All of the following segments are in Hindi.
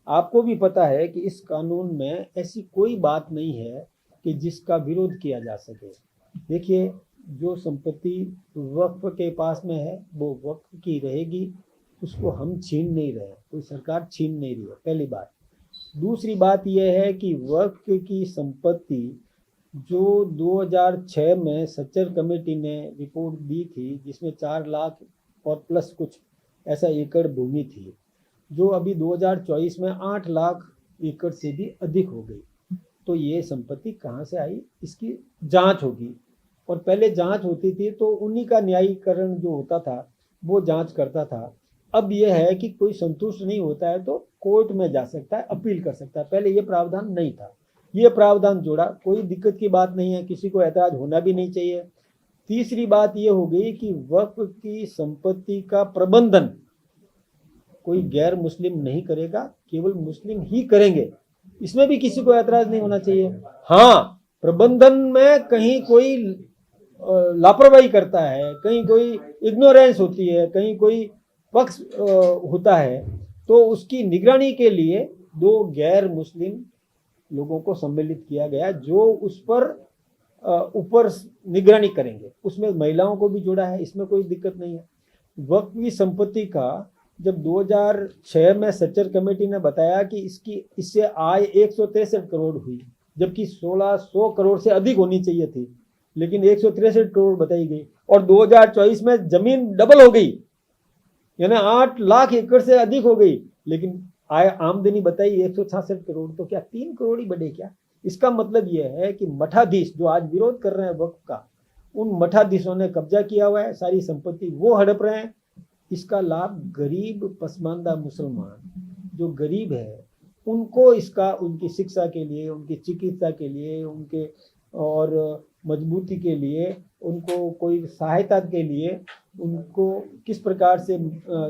आपको भी पता है कि इस कानून में ऐसी कोई बात नहीं है कि जिसका विरोध किया जा सके। देखिए, जो संपत्ति वक्फ के पास में है वो वक्फ की रहेगी, उसको हम छीन नहीं रहे, कोई सरकार छीन नहीं रही है, पहली बात। दूसरी बात यह है कि वक्फ की संपत्ति जो 2006 में सच्चर कमेटी ने रिपोर्ट दी थी, जिसमें 4 लाख और प्लस कुछ ऐसा एकड़ भूमि थी, जो अभी 2024 में 8 लाख एकड़ से भी अधिक हो गई। तो ये संपत्ति कहाँ से आई, इसकी जांच होगी। और पहले जांच होती थी तो उन्हीं का न्यायीकरण जो होता था वो जांच करता था। अब यह है कि कोई संतुष्ट नहीं होता है तो कोर्ट में जा सकता है, अपील कर सकता है। पहले ये प्रावधान नहीं था, ये प्रावधान जोड़ा, कोई दिक्कत की बात नहीं है, किसी को ऐतराज होना भी नहीं चाहिए। तीसरी बात ये हो गई कि वक्फ की संपत्ति का प्रबंधन कोई गैर मुस्लिम नहीं करेगा, केवल मुस्लिम ही करेंगे, इसमें भी किसी को ऐतराज नहीं होना चाहिए। हाँ, प्रबंधन में कहीं कोई लापरवाही करता है, कहीं कोई इग्नोरेंस होती है, कहीं कोई पक्ष होता है, तो उसकी निगरानी के लिए 2 गैर मुस्लिम लोगों को सम्मिलित किया गया जो उस पर ऊपर निगरानी करेंगे। उसमें महिलाओं को भी जोड़ा है, इसमें कोई दिक्कत नहीं है। वक्फ की संपत्ति का जब 2006 में सच्चर कमेटी ने बताया कि इससे आय 163 करोड़ हुई, जबकि 1600 करोड़ से अधिक होनी चाहिए थी, लेकिन 163 करोड़ बताई गई। और 2024 में जमीन डबल हो गई, यानी 8 लाख एकड़ से अधिक हो गई, लेकिन आय आमदनी बताई 166 करोड़। तो क्या 3 करोड़ ही बढ़े क्या? इसका मतलब यह है कि मठाधीश जो आज विरोध कर रहे हैं वक्फ का, उन मठाधीशों ने कब्जा किया हुआ है, सारी संपत्ति वो हड़प रहे हैं। इसका लाभ गरीब पसमानदा मुसलमान जो गरीब है उनको इसका, उनकी शिक्षा के लिए, उनकी चिकित्सा के लिए, उनके और मजबूती के लिए, उनको कोई सहायता के लिए, उनको किस प्रकार से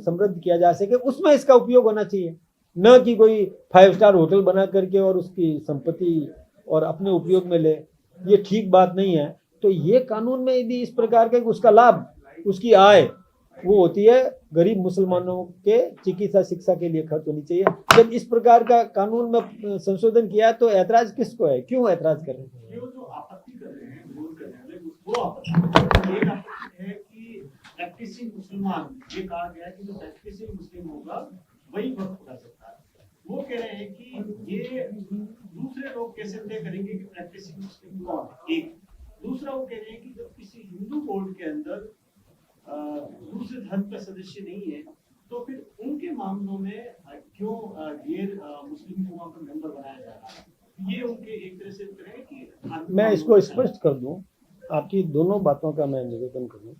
समृद्ध किया जा सके, उसमें इसका उपयोग होना चाहिए। न कि कोई 5 स्टार होटल बना करके और उसकी संपत्ति और अपने उपयोग में ले, ये ठीक बात नहीं है। तो ये कानून में यदि इस प्रकार के उसका लाभ, उसकी आय वो होती है गरीब मुसलमानों के चिकित्सा शिक्षा के लिए खर्च होनी चाहिए। जब इस प्रकार का कानून में संशोधन किया तो ऐतराज किसको है, क्यों ऐतराज कर रहे हैं? ये जो आपत्ति कर रहे हैं, विरोध कर रहे हैं, वो आपत्ति एक आपत्ति है कि प्रैक्टिसिंग मुसलमान, ये कहा गया है कि जो प्रैक्टिसिंग मुस्लिम होगा वही वक्फ कर सकता है। वो कह रहे हैं कि ये दूसरे लोग कैसे तय करेंगे कि प्रैक्टिसिंग मुस्लिम कौन है। एक दूसरा वो कह रहे हैं कि जब किसी हिंदू बोर्ड के अंदर दूसरे धर्म का सदस्य नहीं है तो फिर उनके मामलों में क्यों गैर मुस्लिम को वहां पर मेंबर बनाया जा रहा है। ये उनके एक तरह से करें कि मैं इसको स्पष्ट कर दूं, आपकी दोनों बातों का मैं निवेदन करूं।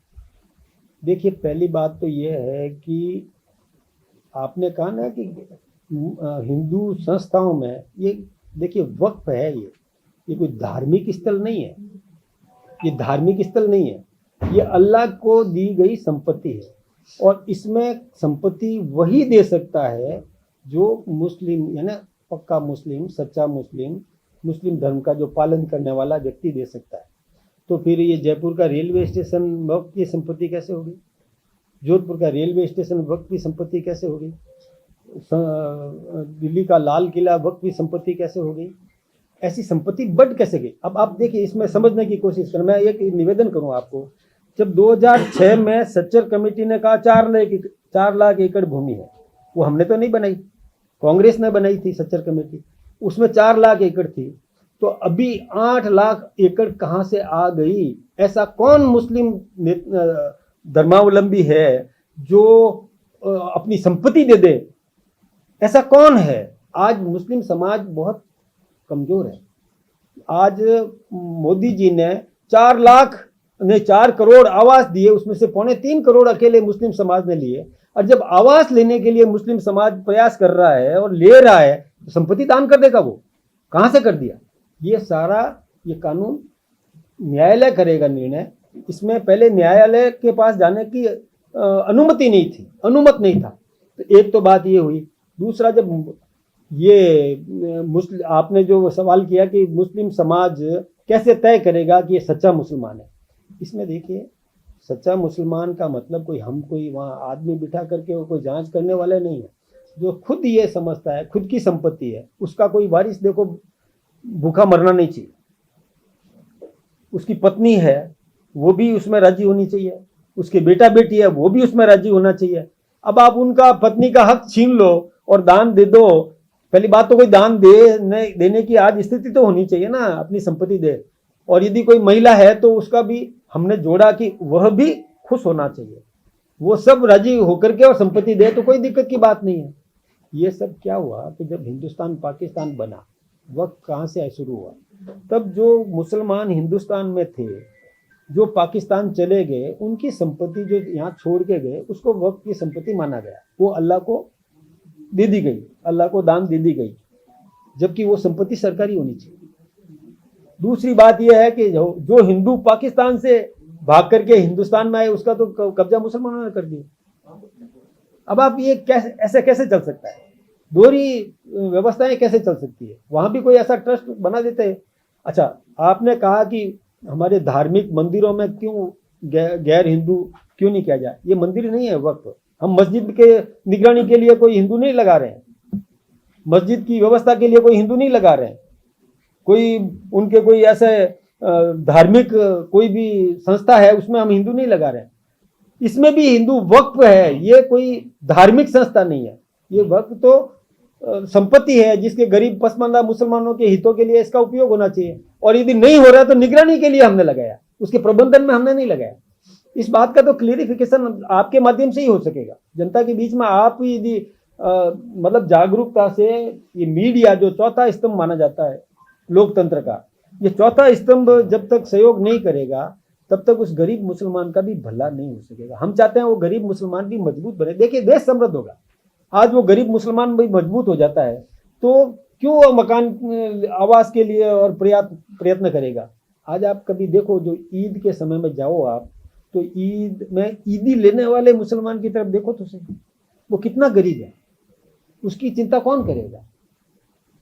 देखिए, पहली बात तो यह है कि आपने कहा ना कि हिंदू संस्थाओं में, ये देखिए वक्फ है, ये कोई धार्मिक स्थल नहीं है, ये धार्मिक स्थल नहीं है, ये अल्लाह को दी गई संपत्ति है। और इसमें संपत्ति वही दे सकता है जो मुस्लिम, यानी पक्का मुस्लिम, सच्चा मुस्लिम, मुस्लिम धर्म का जो पालन करने वाला व्यक्ति दे सकता है। तो फिर ये जयपुर का रेलवे स्टेशन वक्फ की संपत्ति कैसे होगी? जोधपुर का रेलवे स्टेशन वक्फ की संपत्ति कैसे होगी? दिल्ली का लाल किला वक्फ की संपत्ति कैसे हो गई? ऐसी संपत्ति बढ़ कैसे गई? अब आप देखिए, इसमें समझने की कोशिश करें। मैं एक निवेदन करूं आपको, जब 2006 में सच्चर कमेटी ने कहा 4 लाख एकड़ भूमि है, वो हमने तो नहीं बनाई, कांग्रेस ने बनाई थी सच्चर कमेटी, उसमें 4 लाख एकड़ थी। तो अभी 8 लाख एकड़ कहाँ से आ गई? ऐसा कौन मुस्लिम धर्मावलंबी है जो अपनी संपत्ति दे दे? ऐसा कौन है? आज मुस्लिम समाज बहुत कमजोर है। आज मोदी जी ने 4 करोड़ आवास दिए, उसमें से 3.25 करोड़ अकेले मुस्लिम समाज ने लिए। और जब आवास लेने के लिए मुस्लिम समाज प्रयास कर रहा है और ले रहा है तो संपत्ति दान कर देगा? वो कहां से कर दिया? ये सारा ये कानून न्यायालय करेगा निर्णय। इसमें पहले न्यायालय के पास जाने की अनुमति नहीं थी, अनुमत नहीं था। तो एक तो बात ये हुई। दूसरा, जब ये आपने जो सवाल किया कि मुस्लिम समाज कैसे तय करेगा कि ये सच्चा मुसलमान है, इसमें देखिए, सच्चा मुसलमान का मतलब कोई वहाँ आदमी बिठा करके वो कोई जांच करने वाले नहीं है। जो खुद ये समझता है खुद की संपत्ति है, उसका कोई वारिस देखो भूखा मरना नहीं चाहिए। उसकी पत्नी है वो भी उसमें राजी होनी चाहिए, उसके बेटा बेटी है वो भी उसमें राजी होना चाहिए। अब आप उनका पत्नी का हक छीन लो और दान दे दो, पहली बात तो कोई दान देने की आज स्थिति तो होनी चाहिए ना, अपनी संपत्ति दे। और यदि कोई महिला है तो उसका भी हमने जोड़ा कि वह भी खुश होना चाहिए, वो सब राजी होकर के और संपत्ति दे तो कोई दिक्कत की बात नहीं है। ये सब क्या हुआ कि जब हिंदुस्तान पाकिस्तान बना, वक्त कहाँ से शुरू हुआ, तब जो मुसलमान हिंदुस्तान में थे जो पाकिस्तान चले गए, उनकी संपत्ति जो यहाँ छोड़ के गए उसको वक्त की संपत्ति माना गया, वो अल्लाह को दे दी गई, अल्लाह को दान दे दी गई, जबकि वो संपत्ति सरकारी होनी चाहिए। दूसरी बात यह है कि जो हिंदू पाकिस्तान से भाग करके हिंदुस्तान में आए उसका तो कब्जा मुसलमानों ने कर दिया। अब आप ये कैसे ऐसे कैसे चल सकता है, दोहरी व्यवस्थाएं कैसे चल सकती है? वहां भी कोई ऐसा ट्रस्ट बना देते हैं। अच्छा, आपने कहा कि हमारे धार्मिक मंदिरों में क्यों गैर हिंदू क्यों नहीं किया जाए? ये मंदिर नहीं है वक्त, हम मस्जिद के निगरानी के लिए कोई हिंदू नहीं लगा रहे हैं, मस्जिद की व्यवस्था के लिए कोई हिंदू नहीं लगा रहे हैं, कोई उनके कोई ऐसे धार्मिक कोई भी संस्था है उसमें हम हिंदू नहीं लगा रहे हैं। इसमें भी हिंदू वक्फ है, ये कोई धार्मिक संस्था नहीं है, ये वक्फ तो संपत्ति है जिसके गरीब पसमानदा मुसलमानों के हितों के लिए इसका उपयोग होना चाहिए। और यदि नहीं हो रहा तो निगरानी के लिए हमने लगाया, उसके प्रबंधन में हमने नहीं लगाया। इस बात का तो क्लियरिफिकेशन आपके माध्यम से ही हो सकेगा जनता के बीच में। आप यदि मतलब जागरूकता से, ये मीडिया जो चौथा स्तंभ माना जाता है लोकतंत्र का, ये चौथा स्तंभ जब तक सहयोग नहीं करेगा तब तक उस गरीब मुसलमान का भी भला नहीं हो सकेगा। हम चाहते हैं वो गरीब मुसलमान भी मजबूत बने। देखिए, देश समृद्ध होगा आज वो गरीब मुसलमान भी मजबूत हो जाता है तो क्यों वो मकान आवास के लिए और प्रयत्न करेगा। आज आप कभी देखो, जो ईद के समय में जाओ आप, तो ईद में ईदी लेने वाले मुसलमान की तरफ देखो तो सही, वो कितना गरीब है, उसकी चिंता कौन करेगा?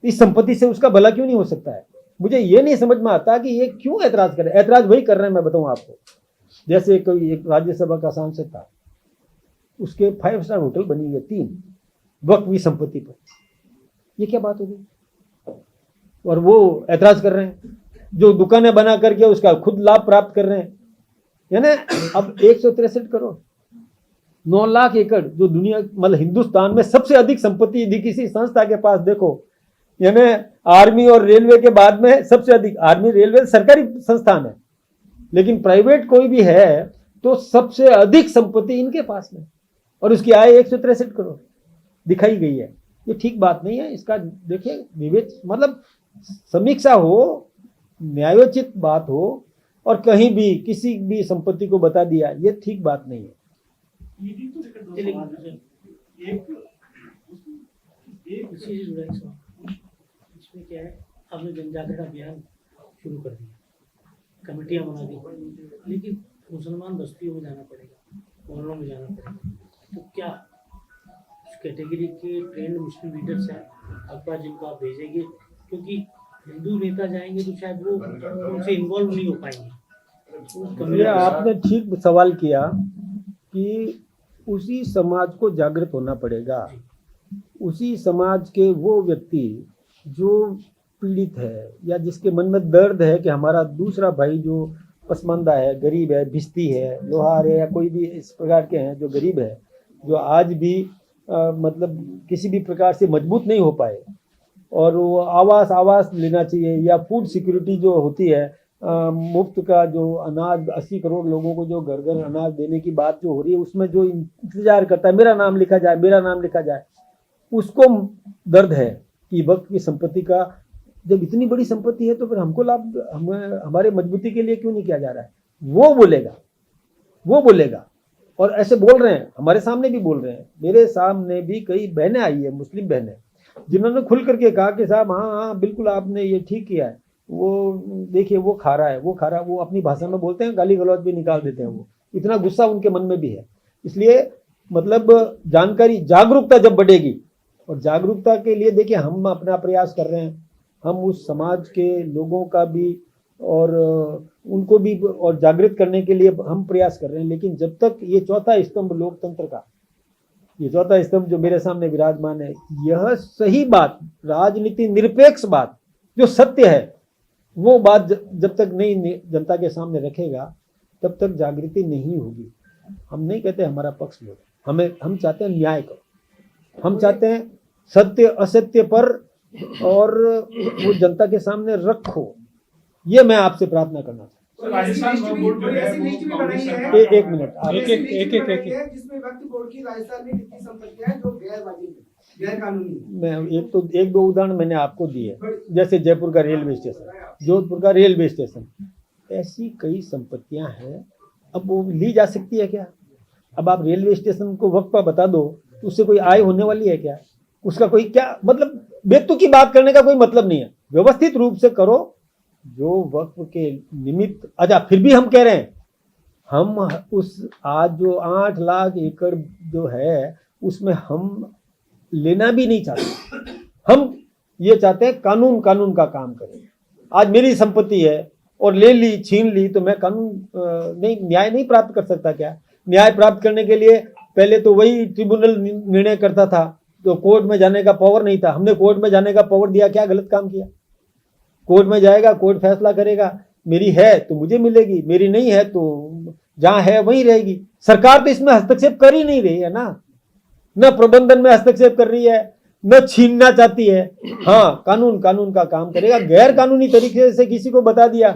इस संपत्ति से उसका भला क्यों नहीं हो सकता है? मुझे ये नहीं समझ में आता कि ये क्यों ऐतराज कर रहे हैं। ऐतराज वही कर रहे हैं, मैं बताऊं आपको, जैसे कोई एक राज्यसभा का सांसद था, उसके 5 स्टार होटल बनी है 3 वक्फ की संपत्ति पर। ये क्या बात होगी? और वो ऐतराज कर रहे हैं, जो दुकानें बना करके उसका खुद लाभ प्राप्त कर रहे हैं। यानी अब 163 करोड़ 9 लाख एकड़ जो दुनिया मतलब हिंदुस्तान में सबसे अधिक संपत्ति यदि किसी संस्था के पास देखो, यानी आर्मी और रेलवे के बाद में सबसे अधिक, आर्मी रेलवे सरकारी संस्थान है लेकिन प्राइवेट कोई भी है तो सबसे अधिक संपत्ति इनके पास में, और उसकी आय 163 करोड़ दिखाई गई है। ये ठीक बात नहीं है। इसका देखिए विवेक मतलब समीक्षा हो, न्यायोचित बात हो, और कहीं भी किसी भी संपत्ति को बता दिया, ये ठीक बात नहीं है। ईडी तो लेकर 2 सवाल है। एक इसी से जुड़ा एक सवाल, इसमें क्या है, आपने जनजागरण अभियान शुरू कर दिया, कमेटियां बना दी, लेकिन मुसलमान बस्तियों में जाना पड़ेगा, मोहल्लों में जाना पड़ेगा, तो क्या उस कैटेगरी के ट्रेंड मुस्लिम लीडर्स हैं अखबार जिनको आप भेजेंगे? क्योंकि हिंदू नेता जाएंगे तो शायद वो उनसे इन्वॉल्व नहीं हो पाएंगे। ये आपने ठीक सवाल किया कि उसी समाज को जागृत होना पड़ेगा, उसी समाज के वो व्यक्ति जो पीड़ित है या जिसके मन में दर्द है कि हमारा दूसरा भाई जो पसमानदा है, गरीब है, भिस्ती है, लोहार है, या कोई भी इस प्रकार के हैं जो गरीब है, जो आज भी मतलब किसी भी प्रकार से मजबूत नहीं हो पाए, और वो आवास लेना चाहिए, या फूड सिक्योरिटी जो होती है, मुफ्त का जो अनाज 80 करोड़ लोगों को जो घर घर अनाज देने की बात जो हो रही है, उसमें जो इंतजार करता है मेरा नाम लिखा जाए, मेरा नाम लिखा जाए, उसको दर्द है कि वक्त की संपत्ति का, जब इतनी बड़ी संपत्ति है तो फिर हमको लाभ हमारे मजबूती के लिए क्यों नहीं किया जा रहा है? वो बोलेगा। और ऐसे बोल रहे हैं, हमारे सामने भी बोल रहे हैं, मेरे सामने भी कई बहनें आई है, मुस्लिम बहनें, जिन्होंने खुल करके कहा कि साहब हाँ बिल्कुल आपने ये ठीक किया है, वो देखिए वो खा रहा है, वो अपनी भाषा में बोलते हैं, गाली गलौज भी निकाल देते हैं, वो इतना गुस्सा उनके मन में भी है। इसलिए मतलब जानकारी, जागरूकता जब बढ़ेगी, और जागरूकता के लिए देखिए हम अपना प्रयास कर रहे हैं, हम उस समाज के लोगों का भी और उनको भी और जागृत करने के लिए हम प्रयास कर रहे हैं। लेकिन जब तक ये चौथा स्तंभ लोकतंत्र का ये चौथा स्तंभ जो मेरे सामने विराजमान है, यह सही बात, राजनीति निरपेक्ष बात, जो सत्य है, वो बात जब तक नहीं जनता के सामने रखेगा तब तक जागृति नहीं होगी। हम नहीं कहते हमारा पक्ष लो, हम चाहते हैं न्याय करो, हम चाहते हैं सत्य असत्य पर और वो जनता के सामने रखो। ये मैं आपसे प्रार्थना करना चाहता तो राजस्थान बोर्ड जो है ऐसी वो लिस्ट भी कांग्रेस बनाई है। सरकार- एक मिनट, एक जिसमें वक्त बोर्ड की राजस्थान में कितनी संपत्तियां हैं जो गैर कानूनी है। मैं एक दो उदाहरण मैंने आपको दिए, जैसे जयपुर का रेलवे स्टेशन, जोधपुर का रेलवे स्टेशन, ऐसी कई संपत्तियां हैं। अब वो ली जा सकती है क्या? अब आप रेलवे स्टेशन को वक्त पर बता दो तो उससे कोई आय होने वाली है क्या? उसका कोई क्या मतलब, बेतु की बात करने का कोई मतलब नहीं है। व्यवस्थित रूप से करो जो वक्फ के निमित्त। अच्छा, फिर भी हम कह रहे हैं, हम उस आज जो 8 लाख एकड़ जो है उसमें हम लेना भी नहीं चाहते। हम ये चाहते हैं कानून का काम करें। आज मेरी संपत्ति है और ले ली, छीन ली, तो मैं कानून नहीं, न्याय नहीं प्राप्त कर सकता क्या? न्याय प्राप्त करने के लिए पहले तो वही ट्रिब्यूनल निर्णय करता था, तो कोर्ट में जाने का पावर नहीं था। हमने कोर्ट में जाने का पावर दिया, क्या गलत काम किया? कोर्ट में जाएगा, कोर्ट फैसला करेगा, मेरी है तो मुझे मिलेगी, मेरी नहीं है तो जहां है वहीं रहेगी। सरकार तो इसमें हस्तक्षेप कर ही नहीं रही है ना, न प्रबंधन में हस्तक्षेप कर रही है, न छीनना चाहती है। हाँ, कानून का काम करेगा। गैर कानूनी तरीके से किसी को बता दिया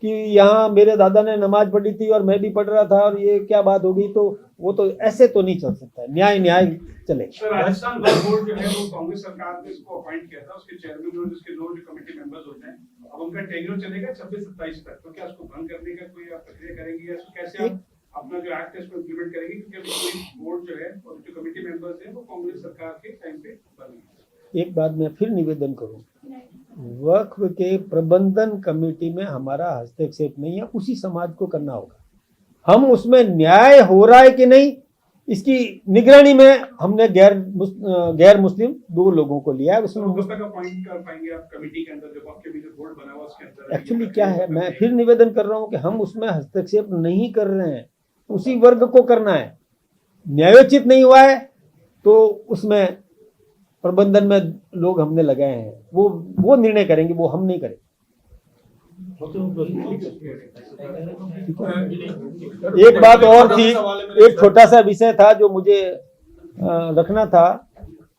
कि यहाँ मेरे दादा ने नमाज पढ़ी थी और मैं भी पढ़ रहा था और ये क्या बात होगी, तो वो तो ऐसे तो नहीं चल सकता है। न्याय चले। सर, राजस्थान बोर्ड जो है वो कांग्रेस सरकार ने इसको अपॉइंट किया था, उसके चेयरमैन और उसके जो कमेटी मेंबर्स होते हैं, अब उनका टेन्योर चलेगा 26-27 तक। तो क्या उसको भंग करने का कोई आप प्रक्रिया करेंगे या इसको कैसे आप अपना जो एक्ट है उसको इम्प्लीमेंट करेंगे? क्योंकि अभी कोई बोर्ड जो है और जो कमेटी मेंबर्स हैं वो कांग्रेस सरकार के टाइम पे बने। एक बात मैं फिर निवेदन करूं, वक्फ के प्रबंधन कमेटी में हमारा हस्तक्षेप नहीं है, उसी समाज को करना होगा। हम उसमें न्याय हो रहा है कि नहीं, इसकी निगरानी में हमने गैर मुस्लिम 2 लोगों को लिया है। उसमें तो का पॉइंट कर पाएंगे आप कमेटी के अंदर, जो आपके भी जो बोर्ड बना हुआ उसके अंदर? एक्चुअली क्या है, मैं फिर निवेदन कर रहा हूं कि हम उसमें हस्तक्षेप नहीं कर रहे हैं, उसी वर्ग को करना है। न्यायोचित नहीं हुआ है तो उसमें प्रबंधन में लोग हमने लगाए हैं, वो निर्णय करेंगे, वो हम नहीं करेंगे। एक बात और थी, एक छोटा सा विषय था जो मुझे रखना था।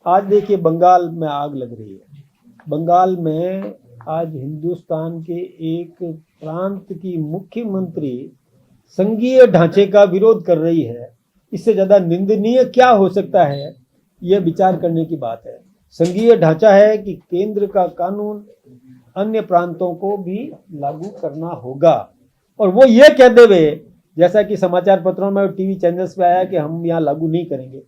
आज देखिए बंगाल में आग लग रही है। बंगाल में आज हिंदुस्तान के एक प्रांत की मुख्यमंत्री संघीय ढांचे का विरोध कर रही है। इससे ज्यादा निंदनीय क्या हो सकता है, यह विचार करने की बात है। संघीय ढांचा है कि केंद्र का कानून अन्य प्रांतों को भी लागू करना होगा, और वो ये कह देवे, जैसा कि समाचार पत्रों में और टीवी चैनल्स पे आया कि हम यहाँ लागू नहीं करेंगे।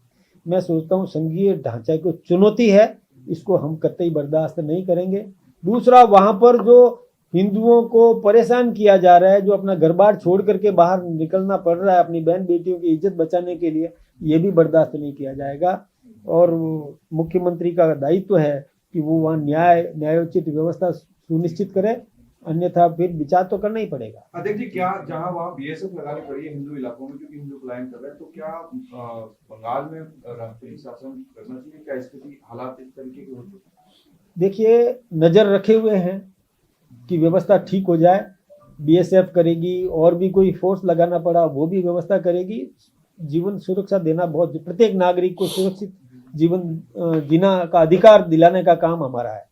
मैं सोचता हूँ संघीय ढांचा को चुनौती है, इसको हम कतई बर्दाश्त नहीं करेंगे। दूसरा, वहाँ पर जो हिंदुओं को परेशान किया जा रहा है, जो अपना घर बार छोड़ करके बाहर निकलना पड़ रहा है अपनी बहन बेटियों की इज्जत बचाने के लिए, ये भी बर्दाश्त नहीं किया जाएगा। और मुख्यमंत्री का दायित्व है कि वो वहाँ न्यायोचित व्यवस्था सुनिश्चित करे, अन्यथा फिर विचार तो करना ही पड़ेगा। अध्यक्ष जी, क्या जहां वहाँ बीएसएफ लगानी पड़ी है हिंदू इलाकों में क्योंकि हिंदू पलायन कर रहे हैं, तो क्या बंगाल में राष्ट्रीय शासन करना चाहिए? क्या स्थिति हालात इस तरीके के होते? देखिए, नजर रखे हुए हैं कि व्यवस्था ठीक हो जाए। बीएसएफ करेगी, और भी कोई फोर्स लगाना पड़ा वो भी व्यवस्था करेगी। जीवन सुरक्षा देना बहुत, प्रत्येक नागरिक को सुरक्षित जीवन जीना का अधिकार दिलाने का काम हमारा है।